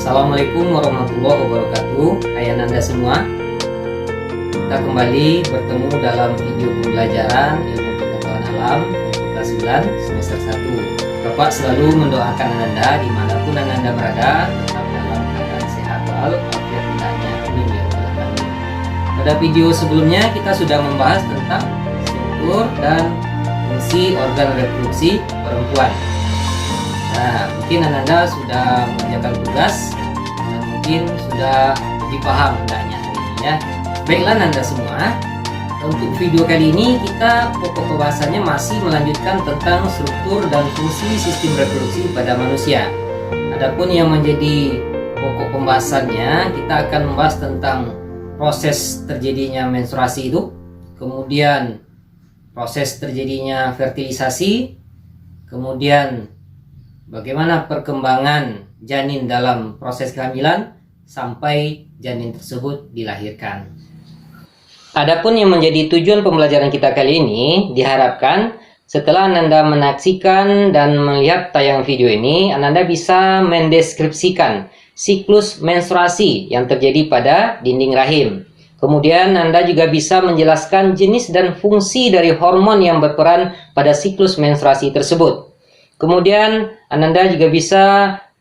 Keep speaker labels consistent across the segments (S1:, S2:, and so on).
S1: Assalamualaikum warahmatullahi wabarakatuh. Hai Ananda semua, kita kembali bertemu dalam video pembelajaran ilmu pengetahuan alam untuk kelas 9 semester 1. Bapak selalu mendoakan Ananda dimanapun Ananda berada tetap dalam keadaan sehat walafiat hendaknya. Amin ya rabbal alamin. Pada video sebelumnya kita sudah membahas tentang struktur dan fungsi organ reproduksi perempuan. Nah, mungkin Ananda sudah mengerjakan tugas dan mungkin sudah lebih paham hendaknya hari ini ya. Baiklah Ananda semua, untuk video kali ini kita pokok pembahasannya masih melanjutkan tentang struktur dan fungsi sistem reproduksi pada manusia. Adapun yang menjadi pokok pembahasannya, kita akan membahas tentang proses terjadinya menstruasi itu, kemudian proses terjadinya fertilisasi, kemudian bagaimana perkembangan janin dalam proses kehamilan sampai janin tersebut dilahirkan. Adapun yang menjadi tujuan pembelajaran kita kali ini, diharapkan setelah Ananda menyaksikan dan melihat tayangan video ini, Ananda bisa mendeskripsikan siklus menstruasi yang terjadi pada dinding rahim. Kemudian Anda juga bisa menjelaskan jenis dan fungsi dari hormon yang berperan pada siklus menstruasi tersebut. Kemudian Ananda juga bisa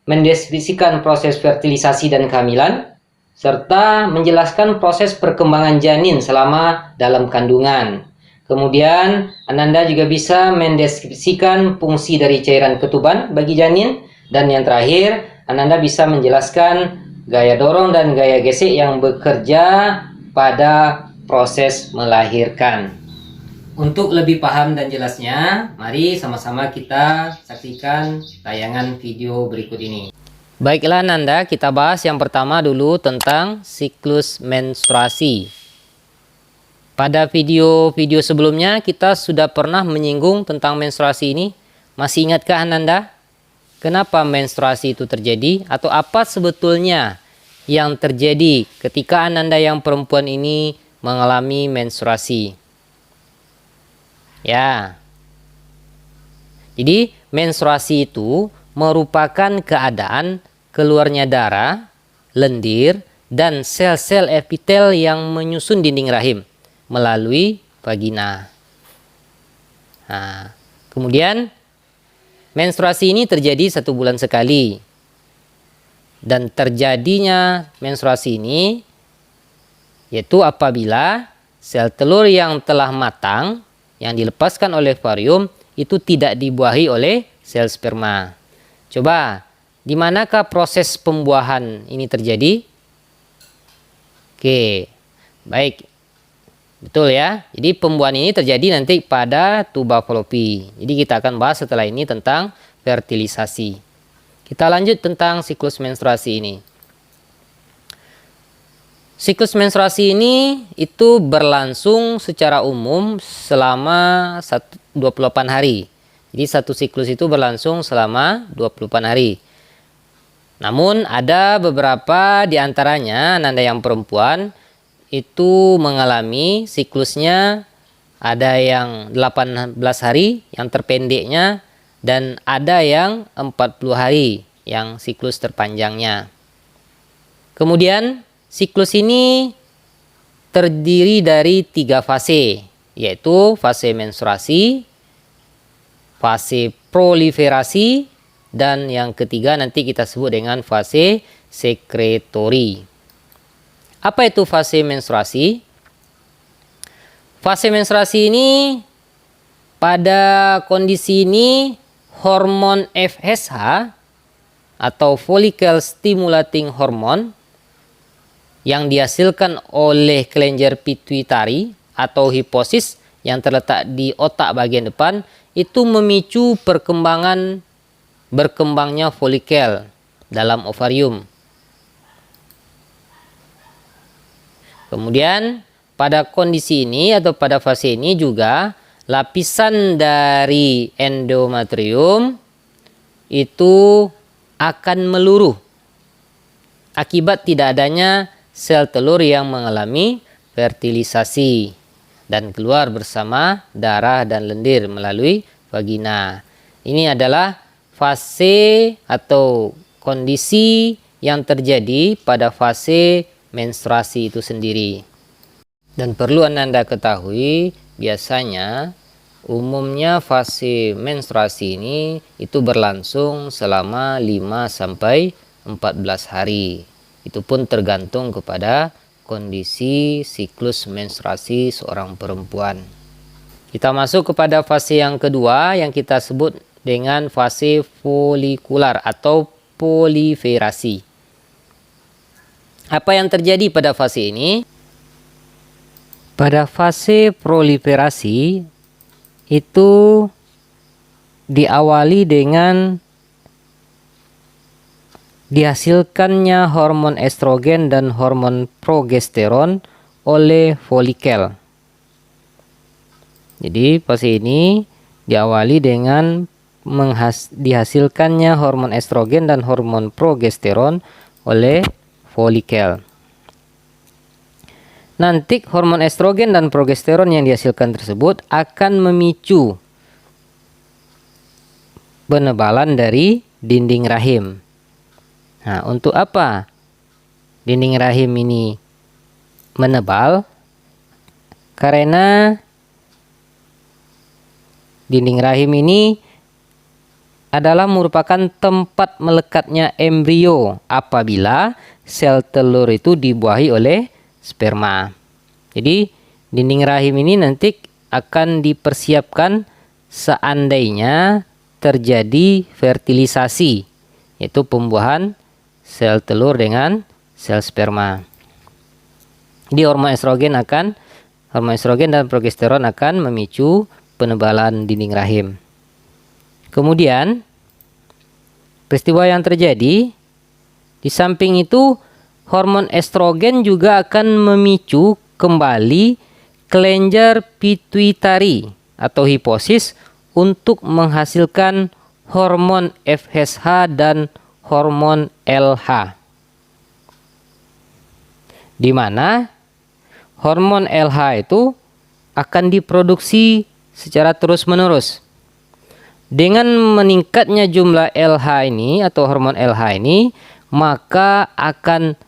S1: mendeskripsikan proses fertilisasi dan kehamilan, serta menjelaskan proses perkembangan janin selama dalam kandungan. Kemudian Ananda juga bisa mendeskripsikan fungsi dari cairan ketuban bagi janin, dan yang terakhir Ananda bisa menjelaskan gaya dorong dan gaya gesek yang bekerja pada proses melahirkan. Untuk lebih paham dan jelasnya, mari sama-sama kita saksikan tayangan video berikut ini. Baiklah Nanda, kita bahas yang pertama dulu tentang siklus menstruasi. Pada video-video sebelumnya kita sudah pernah menyinggung tentang menstruasi ini. Masih ingatkah Nanda? Kenapa menstruasi itu terjadi? Atau apa sebetulnya yang terjadi ketika Ananda yang perempuan ini mengalami menstruasi? Ya, jadi menstruasi itu merupakan keadaan keluarnya darah, lendir, dan sel-sel epitel yang menyusun dinding rahim melalui vagina. Nah, kemudian menstruasi ini terjadi 1 bulan sekali, dan terjadinya menstruasi ini yaitu apabila sel telur yang telah matang yang dilepaskan oleh ovarium itu tidak dibuahi oleh sel sperma. Coba, di manakah proses pembuahan ini terjadi? Oke, baik. Betul ya. Jadi pembuahan ini terjadi nanti pada tuba falopi. Jadi kita akan bahas setelah ini tentang fertilisasi. Kita lanjut tentang siklus menstruasi ini. Siklus menstruasi ini itu berlangsung secara umum selama 28 hari. Jadi satu siklus itu berlangsung selama 28 hari. Namun ada beberapa di antaranya Ananda yang perempuan itu mengalami siklusnya ada yang 18 hari yang terpendeknya, dan ada yang 40 hari yang siklus terpanjangnya. Kemudian siklus ini terdiri dari 3 fase, yaitu fase menstruasi, fase proliferasi, dan yang ketiga nanti kita sebut dengan fase sekretori. Apa itu fase menstruasi? Fase menstruasi ini, pada kondisi ini hormon FSH atau follicle stimulating hormone yang dihasilkan oleh kelenjar pituitari atau hipofisis yang terletak di otak bagian depan itu memicu berkembangnya folikel dalam ovarium. Kemudian pada kondisi ini atau pada fase ini juga lapisan dari endometrium itu akan meluruh akibat tidak adanya sel telur yang mengalami fertilisasi dan keluar bersama darah dan lendir melalui vagina. Ini adalah fase atau kondisi yang terjadi pada fase menstruasi itu sendiri. Dan perlu Anda ketahui, biasanya umumnya fase menstruasi ini itu berlangsung selama 5-14 hari. Itu pun tergantung kepada kondisi siklus menstruasi seorang perempuan. Kita masuk kepada fase yang kedua yang kita sebut dengan fase folikular atau proliferasi. Apa yang terjadi pada fase ini? Pada fase proliferasi itu diawali dengan dihasilkannya hormon estrogen dan hormon progesteron oleh folikel. Jadi fase ini diawali dengan dihasilkannya hormon estrogen dan hormon progesteron oleh folikel. Nanti hormon estrogen dan progesteron yang dihasilkan tersebut akan memicu penebalan dari dinding rahim. Nah, untuk apa dinding rahim ini menebal? Karena dinding rahim ini adalah merupakan tempat melekatnya embrio apabila sel telur itu dibuahi oleh sperma. Jadi dinding rahim ini nanti akan dipersiapkan seandainya terjadi fertilisasi, yaitu pembuahan sel telur dengan sel sperma. Di hormon estrogen dan progesteron akan memicu penebalan dinding rahim. Kemudian peristiwa yang terjadi di samping itu, hormon estrogen juga akan memicu kembali kelenjar pituitari atau hipofisis untuk menghasilkan hormon FSH dan hormon LH. Di mana hormon LH itu akan diproduksi secara terus-menerus. Dengan meningkatnya jumlah LH ini atau hormon LH ini, maka akan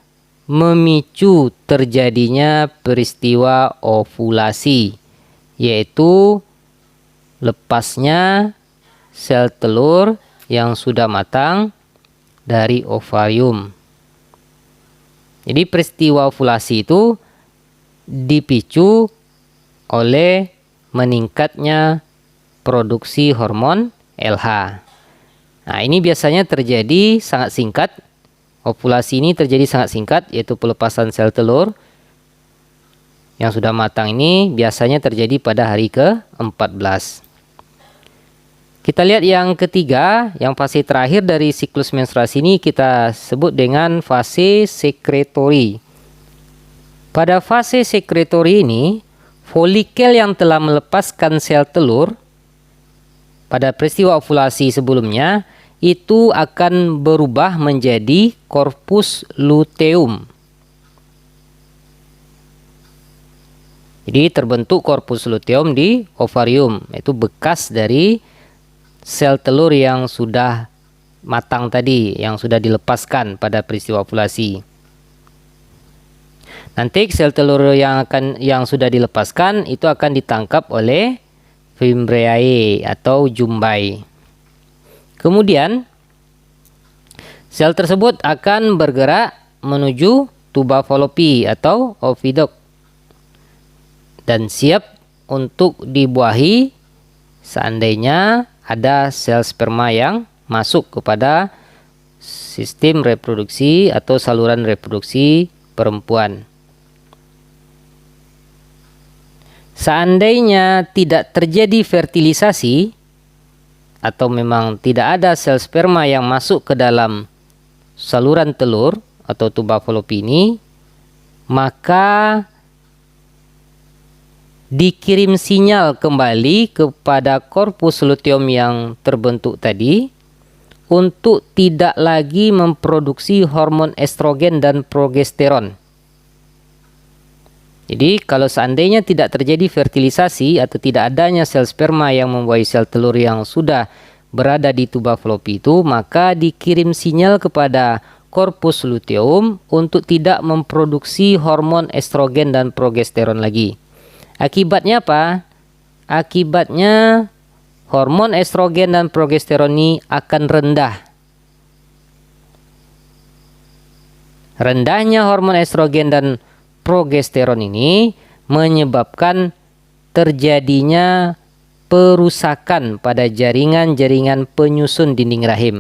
S1: memicu terjadinya peristiwa ovulasi, yaitu lepasnya sel telur yang sudah matang dari ovarium. Jadi peristiwa ovulasi itu dipicu oleh meningkatnya produksi hormon LH. Nah, ini biasanya terjadi sangat singkat. Ovulasi ini terjadi sangat singkat, yaitu pelepasan sel telur yang sudah matang ini biasanya terjadi pada hari ke-14. Kita lihat yang ketiga, yang fase terakhir dari siklus menstruasi ini kita sebut dengan fase sekretori. Pada fase sekretori ini, folikel yang telah melepaskan sel telur pada peristiwa ovulasi sebelumnya itu akan berubah menjadi korpus luteum. Jadi terbentuk korpus luteum di ovarium, yaitu bekas dari sel telur yang sudah matang tadi, yang sudah dilepaskan pada peristiwa ovulasi. Nanti sel telur yang sudah dilepaskan itu akan ditangkap oleh fimbriae atau jumbai. Kemudian sel tersebut akan bergerak menuju tuba Fallopi atau oviduct dan siap untuk dibuahi seandainya ada sel sperma yang masuk kepada sistem reproduksi atau saluran reproduksi perempuan. Seandainya tidak terjadi fertilisasi atau memang tidak ada sel sperma yang masuk ke dalam saluran telur atau tuba Fallopi ini, maka dikirim sinyal kembali kepada korpus luteum yang terbentuk tadi untuk tidak lagi memproduksi hormon estrogen dan progesteron. Jadi kalau seandainya tidak terjadi fertilisasi atau tidak adanya sel sperma yang membuahi sel telur yang sudah berada di tuba Fallopi itu, maka dikirim sinyal kepada korpus luteum untuk tidak memproduksi hormon estrogen dan progesteron lagi. Akibatnya apa? Akibatnya hormon estrogen dan progesteron ini akan rendah. Rendahnya hormon estrogen dan progesteron ini menyebabkan terjadinya perusakan pada jaringan-jaringan penyusun dinding rahim.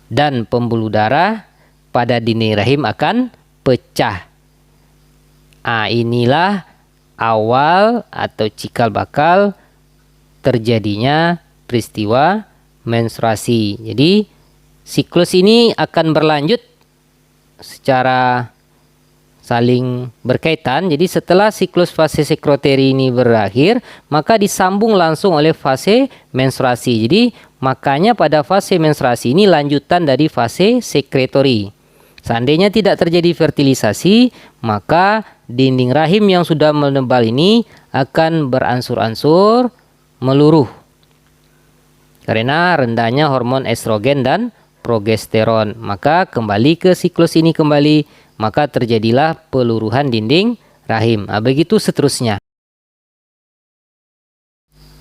S1: Dan pembuluh darah pada dinding rahim akan pecah. Inilah awal atau cikal bakal terjadinya peristiwa menstruasi. Jadi siklus ini akan berlanjut secara saling berkaitan. Jadi setelah siklus fase sekroteri ini berakhir, maka disambung langsung oleh fase menstruasi. Jadi makanya pada fase menstruasi ini lanjutan dari fase sekretori. Seandainya tidak terjadi fertilisasi, maka dinding rahim yang sudah menebal ini akan beransur-ansur meluruh karena rendahnya hormon estrogen dan progesteron. Maka kembali ke siklus ini kembali, maka terjadilah peluruhan dinding rahim. Begitu seterusnya.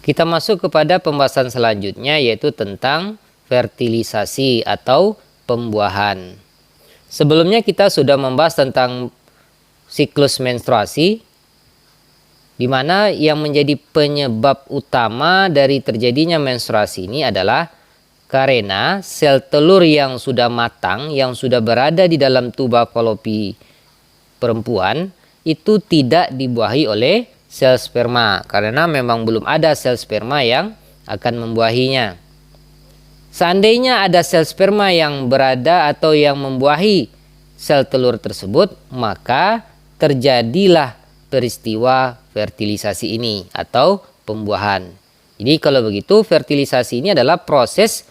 S1: Kita masuk kepada pembahasan selanjutnya, yaitu tentang fertilisasi atau pembuahan. Sebelumnya kita sudah membahas tentang siklus menstruasi, di mana yang menjadi penyebab utama dari terjadinya menstruasi ini adalah karena sel telur yang sudah matang, yang sudah berada di dalam tuba falopi perempuan, itu tidak dibuahi oleh sel sperma, karena memang belum ada sel sperma yang akan membuahinya. Seandainya ada sel sperma yang berada atau yang membuahi sel telur tersebut, maka terjadilah peristiwa fertilisasi ini atau pembuahan. Jadi kalau begitu, fertilisasi ini adalah proses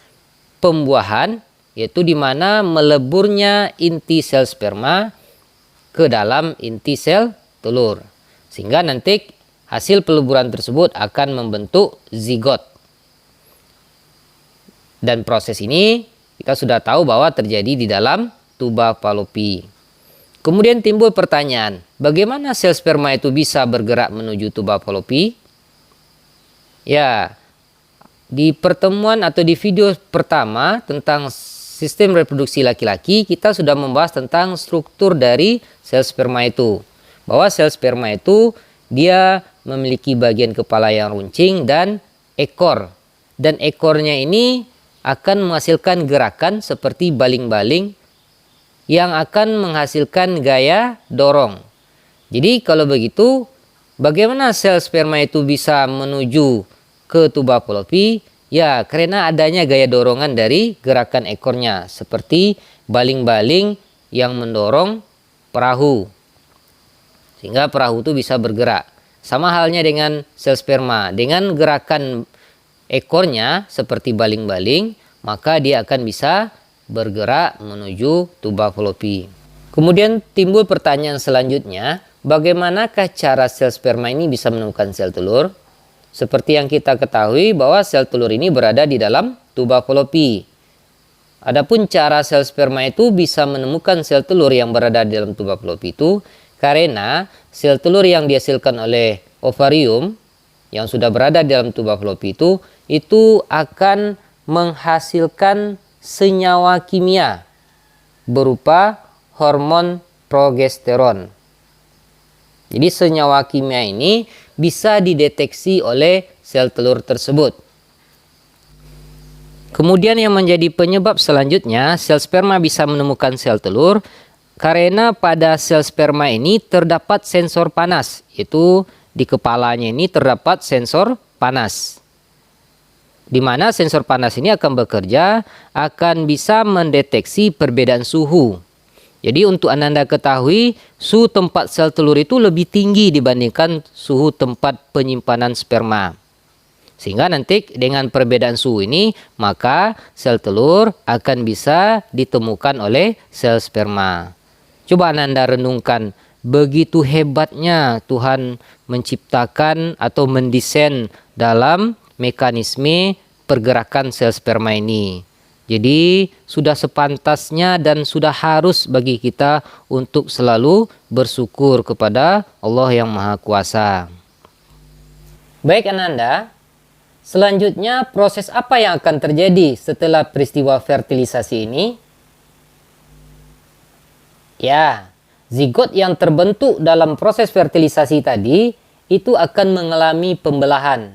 S1: pembuahan, yaitu di mana meleburnya inti sel sperma ke dalam inti sel telur, sehingga nanti hasil peleburan tersebut akan membentuk zigot. Dan proses ini kita sudah tahu bahwa terjadi di dalam tuba falopi. Kemudian timbul pertanyaan, bagaimana sel sperma itu bisa bergerak menuju tuba falopi? Ya, di pertemuan atau di video pertama tentang sistem reproduksi laki-laki, kita sudah membahas tentang struktur dari sel sperma itu. Bahwa sel sperma itu dia memiliki bagian kepala yang runcing dan ekor. Dan ekornya ini akan menghasilkan gerakan seperti baling-baling yang akan menghasilkan gaya dorong. Jadi kalau begitu, bagaimana sel sperma itu bisa menuju ke tuba falopi? Ya, karena adanya gaya dorongan dari gerakan ekornya, seperti baling-baling yang mendorong perahu, sehingga perahu itu bisa bergerak. Sama halnya dengan sel sperma, dengan gerakan ekornya seperti baling-baling, maka dia akan bisa bergerak menuju tuba falopi. Kemudian timbul pertanyaan selanjutnya, bagaimanakah cara sel sperma ini bisa menemukan sel telur? Seperti yang kita ketahui bahwa sel telur ini berada di dalam tuba falopi. Adapun cara sel sperma itu bisa menemukan sel telur yang berada di dalam tuba falopi itu karena sel telur yang dihasilkan oleh ovarium yang sudah berada di dalam tuba falopi itu akan menghasilkan senyawa kimia berupa hormon progesteron. Jadi senyawa kimia ini bisa dideteksi oleh sel telur tersebut. Kemudian yang menjadi penyebab selanjutnya, sel sperma bisa menemukan sel telur karena pada sel sperma ini terdapat sensor panas, yaitu di kepalanya ini terdapat sensor panas, di mana sensor panas ini akan bekerja, akan bisa mendeteksi perbedaan suhu. Jadi untuk Ananda ketahui, suhu tempat sel telur itu lebih tinggi dibandingkan suhu tempat penyimpanan sperma. Sehingga nanti dengan perbedaan suhu ini, maka sel telur akan bisa ditemukan oleh sel sperma. Coba Ananda renungkan, begitu hebatnya Tuhan menciptakan atau mendesain dalam mekanisme pergerakan sel sperma ini. Jadi sudah sepantasnya dan sudah harus bagi kita untuk selalu bersyukur kepada Allah yang Maha Kuasa. Baik Ananda, selanjutnya proses apa yang akan terjadi setelah peristiwa fertilisasi ini? Ya, zigot yang terbentuk dalam proses fertilisasi tadi itu akan mengalami pembelahan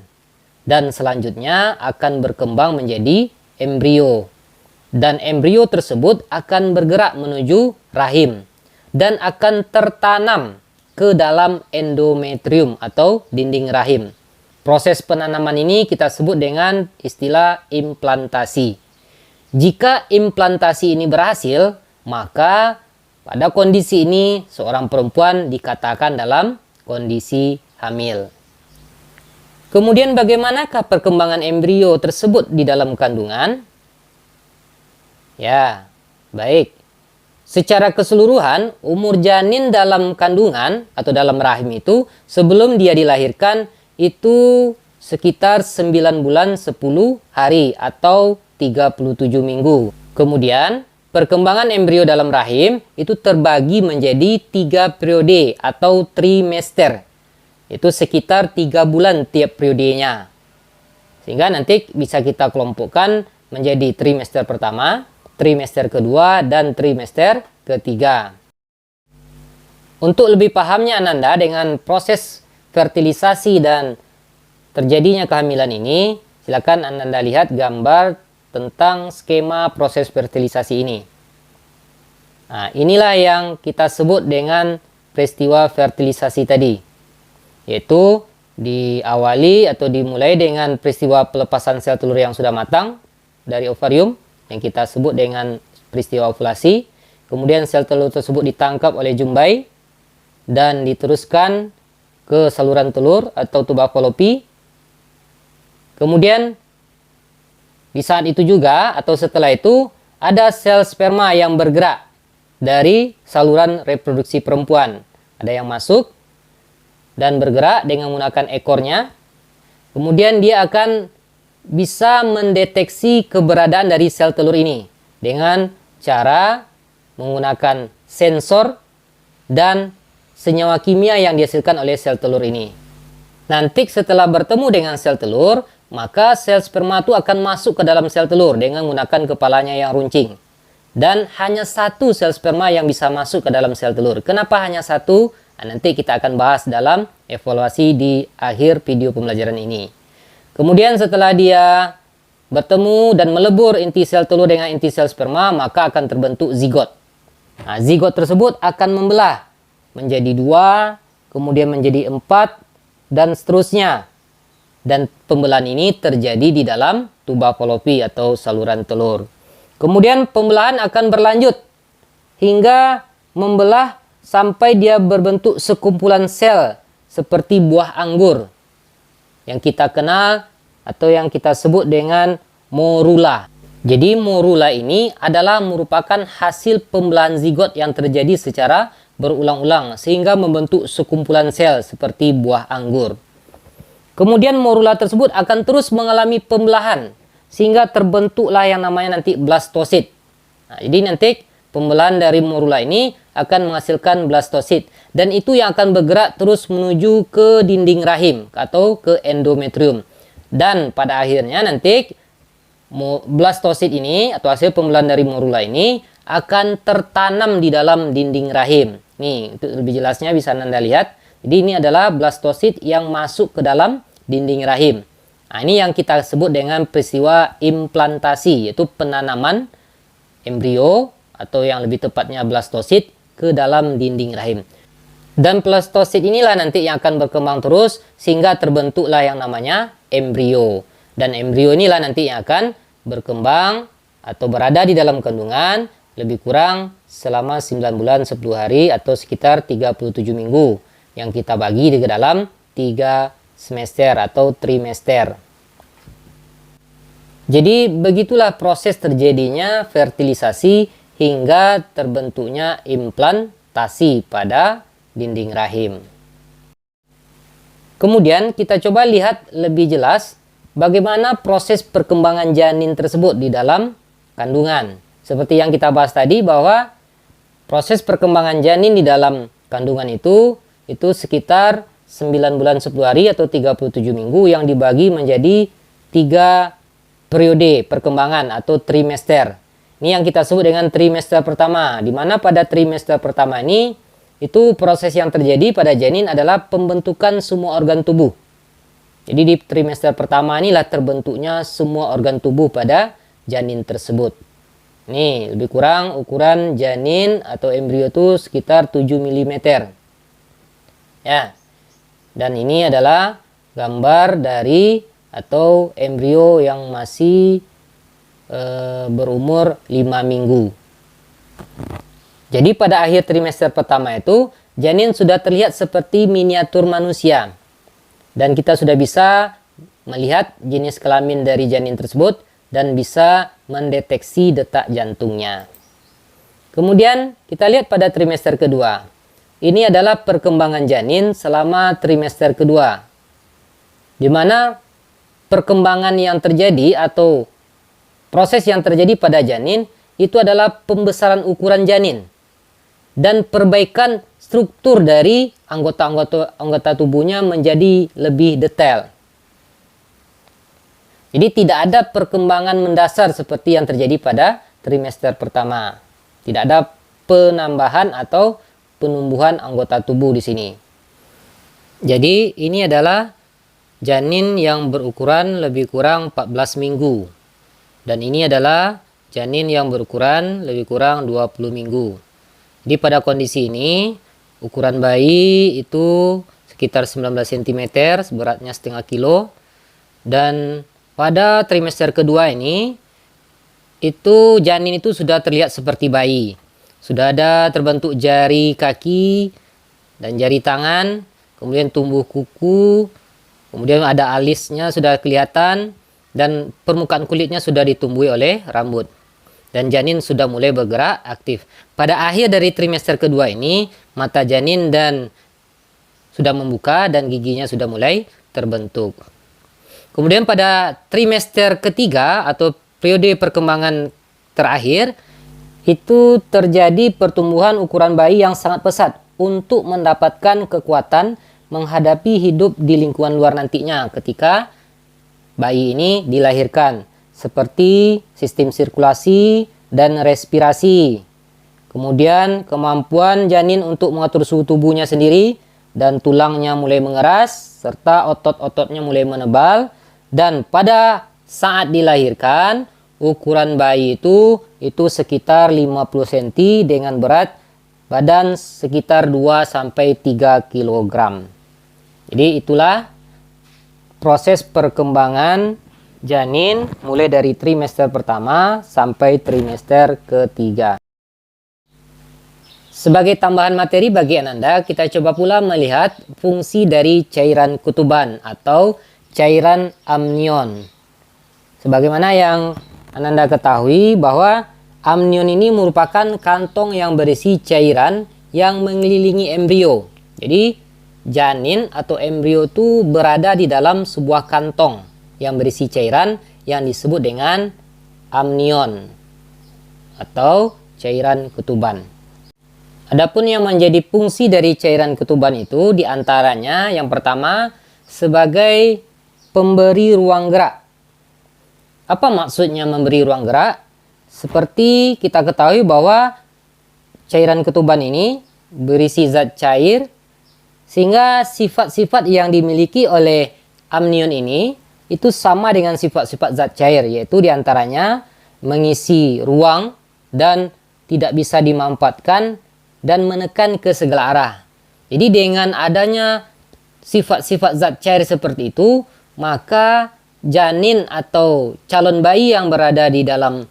S1: dan selanjutnya akan berkembang menjadi embrio. Dan embrio tersebut akan bergerak menuju rahim dan akan tertanam ke dalam endometrium atau dinding rahim. Proses penanaman ini kita sebut dengan istilah implantasi. Jika implantasi ini berhasil, maka pada kondisi ini seorang perempuan dikatakan dalam kondisi hamil. Kemudian bagaimanakah perkembangan embrio tersebut di dalam kandungan? Ya, baik. Secara keseluruhan, umur janin dalam kandungan atau dalam rahim itu sebelum dia dilahirkan itu sekitar 9 bulan 10 hari atau 37 minggu. Kemudian, perkembangan embrio dalam rahim itu terbagi menjadi 3 periode atau trimester. Itu sekitar 3 bulan tiap periodenya. Sehingga nanti bisa kita kelompokkan menjadi trimester pertama, trimester kedua, dan trimester ketiga. Untuk lebih pahamnya Ananda dengan proses fertilisasi dan terjadinya kehamilan ini, silakan Ananda lihat gambar tentang skema proses fertilisasi ini. Nah, inilah yang kita sebut dengan peristiwa fertilisasi tadi, yaitu diawali atau dimulai dengan peristiwa pelepasan sel telur yang sudah matang dari ovarium, yang kita sebut dengan peristiwa ovulasi. Kemudian sel telur tersebut ditangkap oleh jumbai dan diteruskan ke saluran telur atau tuba falopi. Kemudian di saat itu juga atau setelah itu ada sel sperma yang bergerak dari saluran reproduksi perempuan. Ada yang masuk dan bergerak dengan menggunakan ekornya. Kemudian dia akan bisa mendeteksi keberadaan dari sel telur ini dengan cara menggunakan sensor dan senyawa kimia yang dihasilkan oleh sel telur ini. Nanti setelah bertemu dengan sel telur, maka sel sperma itu akan masuk ke dalam sel telur dengan menggunakan kepalanya yang runcing. Dan hanya satu sel sperma yang bisa masuk ke dalam sel telur. Kenapa hanya satu? Nah, nanti kita akan bahas dalam evaluasi di akhir video pembelajaran ini. Kemudian setelah dia bertemu dan melebur inti sel telur dengan inti sel sperma, maka akan terbentuk zigot. Nah, zigot tersebut akan membelah menjadi 2, kemudian menjadi 4, dan seterusnya. Dan pembelahan ini terjadi di dalam tuba falopi atau saluran telur. Kemudian pembelahan akan berlanjut hingga membelah sampai dia berbentuk sekumpulan sel seperti buah anggur yang kita kenal atau yang kita sebut dengan morula. Jadi morula ini adalah merupakan hasil pembelahan zigot yang terjadi secara berulang-ulang sehingga membentuk sekumpulan sel seperti buah anggur. Kemudian morula tersebut akan terus mengalami pembelahan sehingga terbentuklah yang namanya nanti blastosit. Nah, jadi nanti pembelahan dari morula ini akan menghasilkan blastosit dan itu yang akan bergerak terus menuju ke dinding rahim atau ke endometrium. Dan pada akhirnya nanti blastosit ini atau hasil pembelahan dari morula ini akan tertanam di dalam dinding rahim. Nih, untuk lebih jelasnya bisa Anda lihat. Jadi ini adalah blastosit yang masuk ke dalam dinding rahim. Nah, ini yang kita sebut dengan peristiwa implantasi, yaitu penanaman embrio atau yang lebih tepatnya blastosit ke dalam dinding rahim. Dan blastosit inilah nanti yang akan berkembang terus sehingga terbentuklah yang namanya embrio. Dan embrio inilah nanti yang akan berkembang atau berada di dalam kandungan lebih kurang selama 9 bulan 10 hari atau sekitar 37 minggu yang kita bagi di dalam 3 semester atau trimester. Jadi begitulah proses terjadinya fertilisasi hingga terbentuknya implantasi pada dinding rahim. Kemudian kita coba lihat lebih jelas bagaimana proses perkembangan janin tersebut di dalam kandungan. Seperti yang kita bahas tadi bahwa proses perkembangan janin di dalam kandungan itu sekitar 9 bulan 10 hari atau 37 minggu yang dibagi menjadi 3 periode perkembangan atau trimester. Ini yang kita sebut dengan trimester pertama, di mana pada trimester pertama ini itu proses yang terjadi pada janin adalah pembentukan semua organ tubuh. Jadi di trimester pertama inilah terbentuknya semua organ tubuh pada janin tersebut. Nih, lebih kurang ukuran janin atau embrio itu sekitar 7 mm. Ya. Dan ini adalah gambar dari atau embrio yang masih berumur 5 minggu. Jadi pada akhir trimester pertama itu janin sudah terlihat seperti miniatur manusia. Dan kita sudah bisa melihat jenis kelamin dari janin tersebut dan bisa mendeteksi detak jantungnya. Kemudian kita lihat pada trimester kedua. Ini adalah perkembangan janin selama trimester kedua. Di mana perkembangan yang terjadi atau proses yang terjadi pada janin itu adalah pembesaran ukuran janin dan perbaikan struktur dari anggota tubuhnya menjadi lebih detail. Jadi tidak ada perkembangan mendasar seperti yang terjadi pada trimester pertama. Tidak ada penambahan atau penumbuhan anggota tubuh di sini. Jadi ini adalah janin yang berukuran lebih kurang 14 minggu. Dan ini adalah janin yang berukuran lebih kurang 20 minggu. Jadi pada kondisi ini ukuran bayi itu sekitar 19 cm, beratnya setengah kilo. Dan pada trimester kedua ini itu janin itu sudah terlihat seperti bayi. Sudah ada terbentuk jari kaki dan jari tangan, kemudian tumbuh kuku, kemudian ada alisnya sudah kelihatan dan permukaan kulitnya sudah ditumbuhi oleh rambut. Dan janin sudah mulai bergerak aktif. Pada akhir dari trimester kedua ini, mata janin dan sudah membuka dan giginya sudah mulai terbentuk. Kemudian pada trimester ketiga atau periode perkembangan terakhir, itu terjadi pertumbuhan ukuran bayi yang sangat pesat untuk mendapatkan kekuatan menghadapi hidup di lingkungan luar nantinya ketika bayi ini dilahirkan. Seperti sistem sirkulasi dan respirasi. Kemudian kemampuan janin untuk mengatur suhu tubuhnya sendiri dan tulangnya mulai mengeras serta otot-ototnya mulai menebal. Dan pada saat dilahirkan ukuran bayi itu sekitar 50 cm dengan berat badan sekitar 2-3 kg. Jadi itulah proses perkembangan janin mulai dari trimester pertama sampai trimester ketiga. Sebagai tambahan materi bagi Ananda, kita coba pula melihat fungsi dari cairan ketuban atau cairan amnion. Sebagaimana yang Ananda ketahui bahwa amnion ini merupakan kantong yang berisi cairan yang mengelilingi embrio. Jadi janin atau embrio itu berada di dalam sebuah kantong yang berisi cairan yang disebut dengan amnion atau cairan ketuban. Adapun yang menjadi fungsi dari cairan ketuban itu diantaranya yang pertama sebagai pemberi ruang gerak. Apa maksudnya memberi ruang gerak? Seperti kita ketahui bahwa cairan ketuban ini berisi zat cair sehingga sifat-sifat yang dimiliki oleh amnion ini itu sama dengan sifat-sifat zat cair, yaitu diantaranya mengisi ruang dan tidak bisa dimanfaatkan dan menekan ke segala arah. Jadi dengan adanya sifat-sifat zat cair seperti itu, maka janin atau calon bayi yang berada di dalam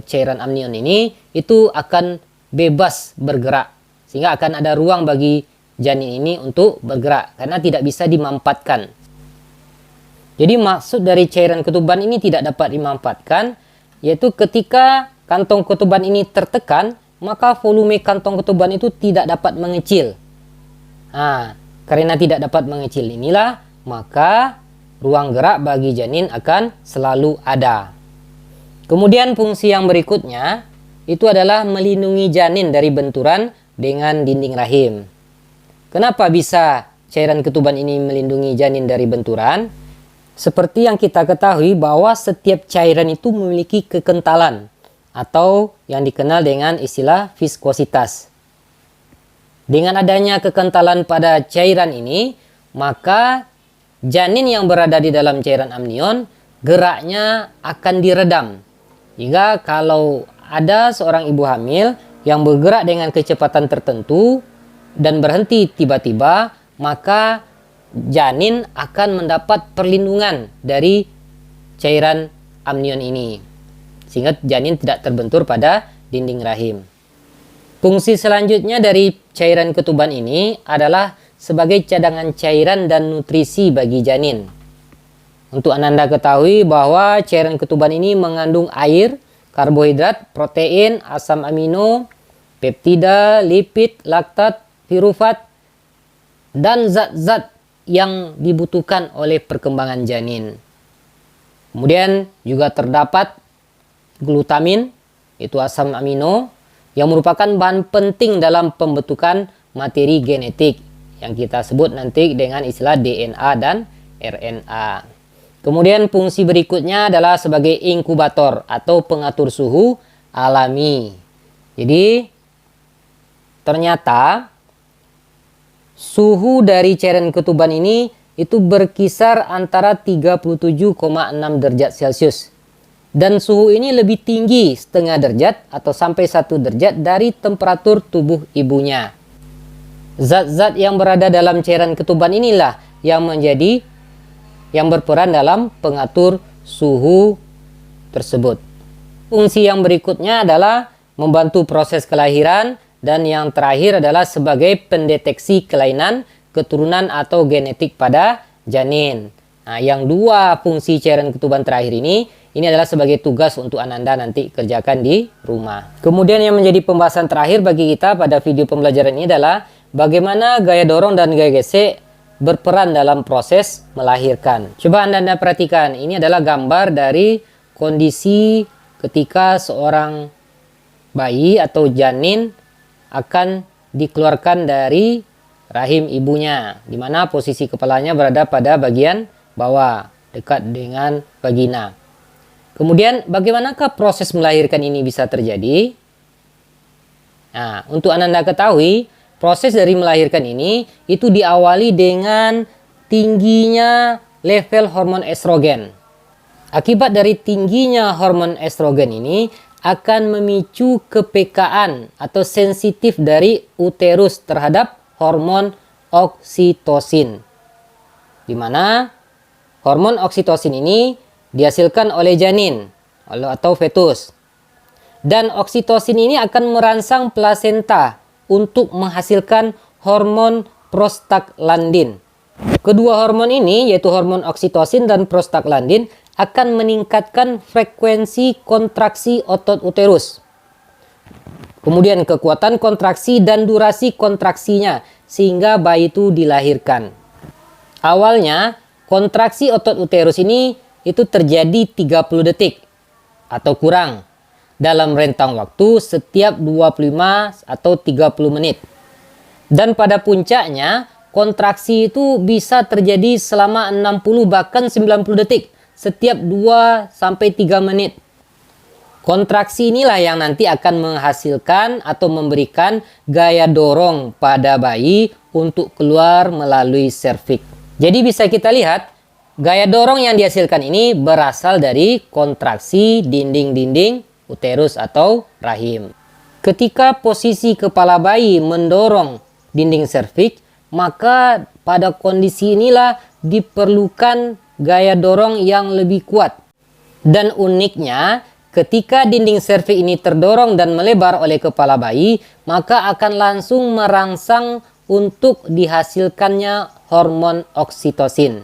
S1: cairan amnion ini itu akan bebas bergerak, sehingga akan ada ruang bagi janin ini untuk bergerak karena tidak bisa dimanfaatkan. Jadi maksud dari cairan ketuban ini tidak dapat dimanfaatkan, yaitu ketika kantong ketuban ini tertekan, maka volume kantong ketuban itu tidak dapat mengecil. Karena tidak dapat mengecil inilah, maka ruang gerak bagi janin akan selalu ada. Kemudian fungsi yang berikutnya itu adalah melindungi janin dari benturan dengan dinding rahim. Kenapa bisa cairan ketuban ini melindungi janin dari benturan? Seperti yang kita ketahui bahwa setiap cairan itu memiliki kekentalan atau yang dikenal dengan istilah viskositas. Dengan adanya kekentalan pada cairan ini, maka janin yang berada di dalam cairan amnion geraknya akan diredam. Hingga kalau ada seorang ibu hamil yang bergerak dengan kecepatan tertentu dan berhenti tiba-tiba, maka janin akan mendapat perlindungan dari cairan amnion ini, sehingga janin tidak terbentur pada dinding rahim. Fungsi selanjutnya dari cairan ketuban ini adalah sebagai cadangan cairan dan nutrisi bagi janin. Untuk Ananda ketahui bahwa cairan ketuban ini mengandung air, karbohidrat, protein, asam amino, peptida, lipid, laktat, pirufat, dan zat-zat yang dibutuhkan oleh perkembangan janin. Kemudian juga terdapat glutamin, itu asam amino, yang merupakan bahan penting dalam pembentukan materi genetik yang kita sebut nanti dengan istilah DNA dan RNA. Kemudian fungsi berikutnya adalah sebagai inkubator atau pengatur suhu alami. Jadi ternyata suhu dari cairan ketuban ini itu berkisar antara 37,6 derajat Celcius. Dan suhu ini lebih tinggi setengah derajat atau sampai 1 derajat dari temperatur tubuh ibunya. Zat-zat yang berada dalam cairan ketuban inilah yang berperan dalam pengatur suhu tersebut. Fungsi yang berikutnya adalah membantu proses kelahiran. Dan yang terakhir adalah sebagai pendeteksi kelainan keturunan atau genetik pada janin. Nah, yang dua fungsi cairan ketuban terakhir ini adalah sebagai tugas untuk Ananda nanti kerjakan di rumah. Kemudian yang menjadi pembahasan terakhir bagi kita pada video pembelajaran ini adalah bagaimana gaya dorong dan gaya gesek berperan dalam proses melahirkan. Coba Anda perhatikan, ini adalah gambar dari kondisi ketika seorang bayi atau janin akan dikeluarkan dari rahim ibunya, di mana posisi kepalanya berada pada bagian bawah, dekat dengan vagina. Kemudian bagaimanakah proses melahirkan ini bisa terjadi? Nah, untuk Ananda ketahui, proses dari melahirkan ini itu diawali dengan tingginya level hormon estrogen. Akibat dari tingginya hormon estrogen ini akan memicu kepekaan atau sensitif dari uterus terhadap hormon oksitosin. Di mana hormon oksitosin ini dihasilkan oleh janin atau fetus. Dan oksitosin ini akan merangsang plasenta untuk menghasilkan hormon prostaglandin. Kedua hormon ini, yaitu hormon oksitosin dan prostaglandin, akan meningkatkan frekuensi kontraksi otot uterus. Kemudian kekuatan kontraksi dan durasi kontraksinya sehingga bayi itu dilahirkan. Awalnya kontraksi otot uterus ini itu terjadi 30 detik atau kurang dalam rentang waktu setiap 25 atau 30 menit. Dan pada puncaknya kontraksi itu bisa terjadi selama 60 bahkan 90 detik setiap 2-3 menit. Kontraksi inilah yang nanti akan menghasilkan atau memberikan gaya dorong pada bayi untuk keluar melalui serviks. Jadi bisa kita lihat, gaya dorong yang dihasilkan ini berasal dari kontraksi dinding-dinding uterus atau rahim. Ketika posisi kepala bayi mendorong dinding serviks, maka pada kondisi inilah diperlukan gaya dorong yang lebih kuat. Dan uniknya, ketika dinding serviks ini terdorong dan melebar oleh kepala bayi, maka akan langsung merangsang untuk dihasilkannya hormon oksitosin.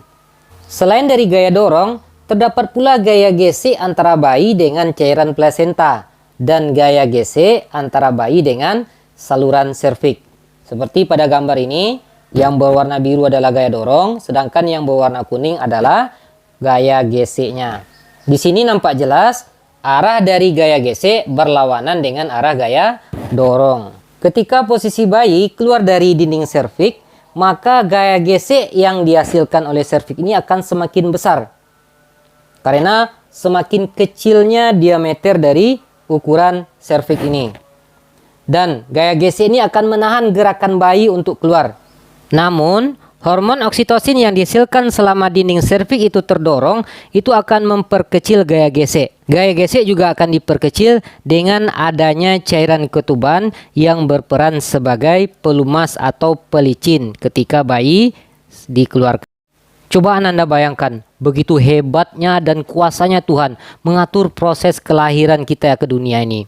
S1: Selain dari gaya dorong, terdapat pula gaya gesek antara bayi dengan cairan plasenta dan gaya gesek antara bayi dengan saluran serviks. Seperti pada gambar ini, yang berwarna biru adalah gaya dorong, sedangkan yang berwarna kuning adalah gaya geseknya. Di sini nampak jelas arah dari gaya gesek berlawanan dengan arah gaya dorong. Ketika posisi bayi keluar dari dinding serviks, maka gaya gesek yang dihasilkan oleh serviks ini akan semakin besar. Karena semakin kecilnya diameter dari ukuran serviks ini. Dan gaya gesek ini akan menahan gerakan bayi untuk keluar. Namun, hormon oksitosin yang dihasilkan selama dinding serviks itu terdorong, itu akan memperkecil gaya gesek. Gaya gesek juga akan diperkecil dengan adanya cairan ketuban yang berperan sebagai pelumas atau pelicin ketika bayi dikeluarkan. Coba Anda bayangkan, begitu hebatnya dan kuasanya Tuhan mengatur proses kelahiran kita ke dunia ini.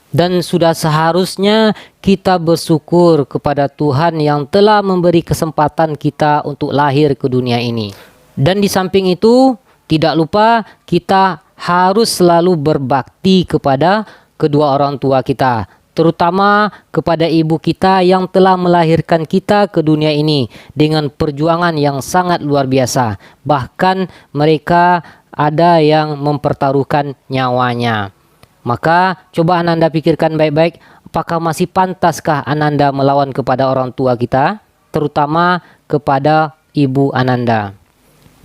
S1: Dan sudah seharusnya kita bersyukur kepada Tuhan yang telah memberi kesempatan kita untuk lahir ke dunia ini. Dan di samping itu, tidak lupa kita harus selalu berbakti kepada kedua orang tua kita, terutama kepada ibu kita yang telah melahirkan kita ke dunia ini dengan perjuangan yang sangat luar biasa. Bahkan mereka ada yang mempertaruhkan nyawanya. Maka coba Ananda pikirkan baik-baik, apakah masih pantaskah Ananda melawan kepada orang tua kita, terutama kepada ibu Ananda.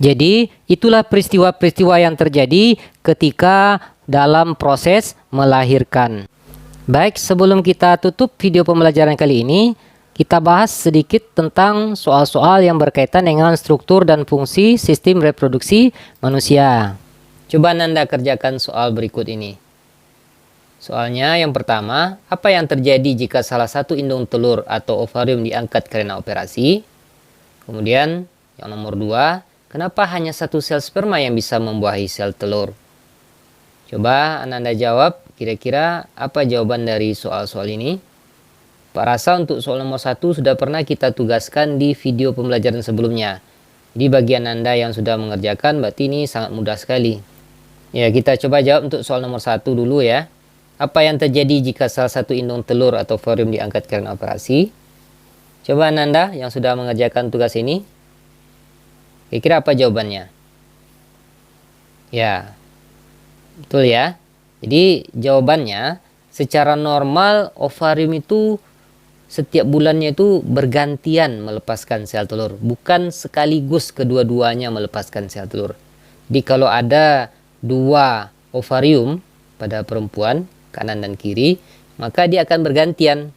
S1: Jadi itulah peristiwa-peristiwa yang terjadi ketika dalam proses melahirkan. Baik, sebelum kita tutup video pembelajaran kali ini, kita bahas sedikit tentang soal-soal yang berkaitan dengan struktur dan fungsi sistem reproduksi manusia. Coba Anda kerjakan soal berikut ini. Soalnya yang pertama, apa yang terjadi jika salah satu indung telur atau ovarium diangkat karena operasi? Kemudian yang nomor 2, kenapa hanya satu sel sperma yang bisa membuahi sel telur? Coba Anda jawab. Kira-kira apa jawaban dari soal-soal ini? Pak rasa untuk soal nomor 1 sudah pernah kita tugaskan di video pembelajaran sebelumnya. Di bagian Anda yang sudah mengerjakan, berarti ini sangat mudah sekali. Ya, kita coba jawab untuk soal nomor 1 dulu ya. Apa yang terjadi jika salah satu indung telur atau ovarium diangkat karena operasi? Coba Anda yang sudah mengerjakan tugas ini. Kira-kira apa jawabannya? Ya, betul ya. Jadi jawabannya, secara normal ovarium itu setiap bulannya itu bergantian melepaskan sel telur, bukan sekaligus kedua-duanya melepaskan sel telur. Jadi kalau ada 2 ovarium pada perempuan, kanan dan kiri, maka dia akan bergantian.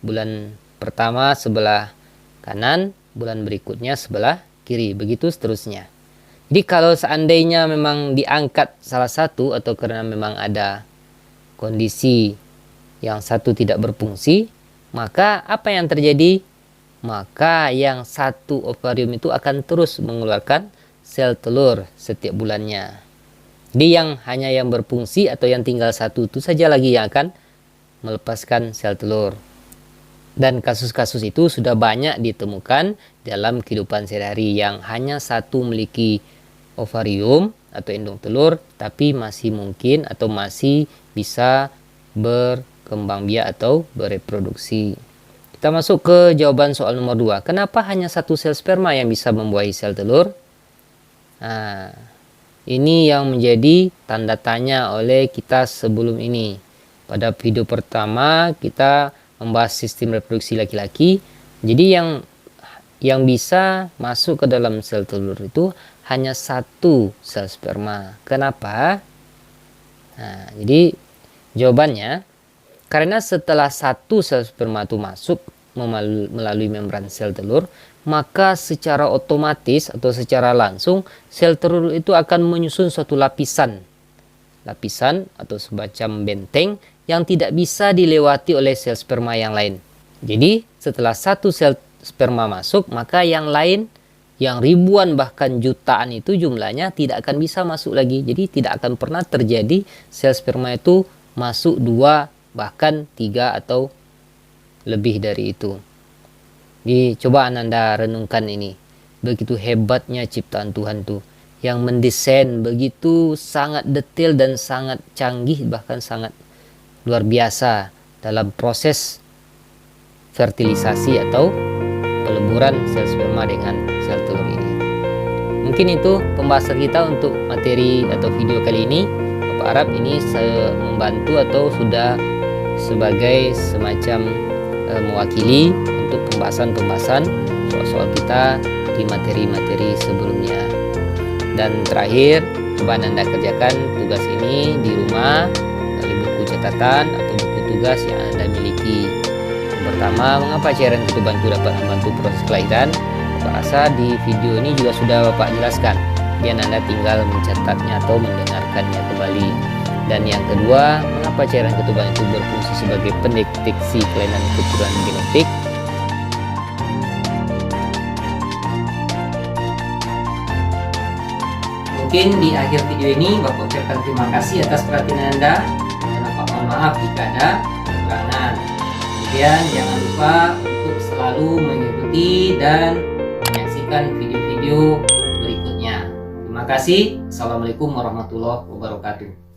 S1: Bulan pertama sebelah kanan, bulan berikutnya sebelah kiri, begitu seterusnya. Jadi kalau seandainya memang diangkat salah satu atau karena memang ada kondisi yang satu tidak berfungsi, maka apa yang terjadi? Maka yang satu ovarium itu akan terus mengeluarkan sel telur setiap bulannya. Jadi yang hanya yang berfungsi atau yang tinggal satu itu saja lagi yang akan melepaskan sel telur. Dan kasus-kasus itu sudah banyak ditemukan dalam kehidupan sehari-hari yang hanya satu memiliki ovarium atau indung telur, tapi masih mungkin atau masih bisa berkembang biak atau bereproduksi. Kita masuk ke jawaban soal nomor 2. Kenapa hanya satu sel sperma yang bisa membuahi sel telur? Nah, ini yang menjadi tanda tanya oleh kita sebelum ini. Pada video pertama kita membahas sistem reproduksi laki-laki. Jadi yang bisa masuk ke dalam sel telur itu hanya satu sel sperma. Kenapa? Nah, jadi jawabannya, karena setelah satu sel sperma itu masuk melalui membran sel telur, maka secara otomatis atau secara langsung sel telur itu akan menyusun suatu lapisan atau semacam benteng yang tidak bisa dilewati oleh sel sperma yang lain. Jadi setelah satu sel sperma masuk, maka yang lain yang ribuan bahkan jutaan itu jumlahnya tidak akan bisa masuk lagi. Jadi tidak akan pernah terjadi sel sperma itu masuk 2 bahkan 3 atau lebih dari itu. Jadi coba Anda renungkan ini. Begitu hebatnya ciptaan Tuhan tuh, yang mendesain begitu sangat detail dan sangat canggih, bahkan sangat luar biasa dalam proses fertilisasi atau peleburan sel sperma dengan sel telur ini. Mungkin itu pembahasan kita untuk materi atau video kali ini.
S2: Bapak harap ini membantu atau sudah sebagai semacam mewakili untuk pembahasan soal-soal kita di materi-materi sebelumnya. Dan terakhir, coba Anda kerjakan tugas ini di rumah melalui buku catatan atau buku tugas yang Anda miliki. Yang pertama, mengapa cairan ketuban itu dapat membantu proses kelahiran? Bapak rasa di video ini juga sudah Bapak jelaskan, dan Anda tinggal mencatatnya atau mendengarkannya kembali. Dan yang kedua, mengapa cairan ketuban itu berfungsi sebagai pendeteksi kelainan keturunan genetik?
S1: Mungkin di akhir video ini Bapak ucapkan terima kasih atas perhatian Anda, dan Bapak mohon maaf jika ada kekurangan. Kemudian jangan lupa untuk selalu mengikuti dan menyaksikan video-video berikutnya. Terima kasih. Assalamualaikum warahmatullahi wabarakatuh.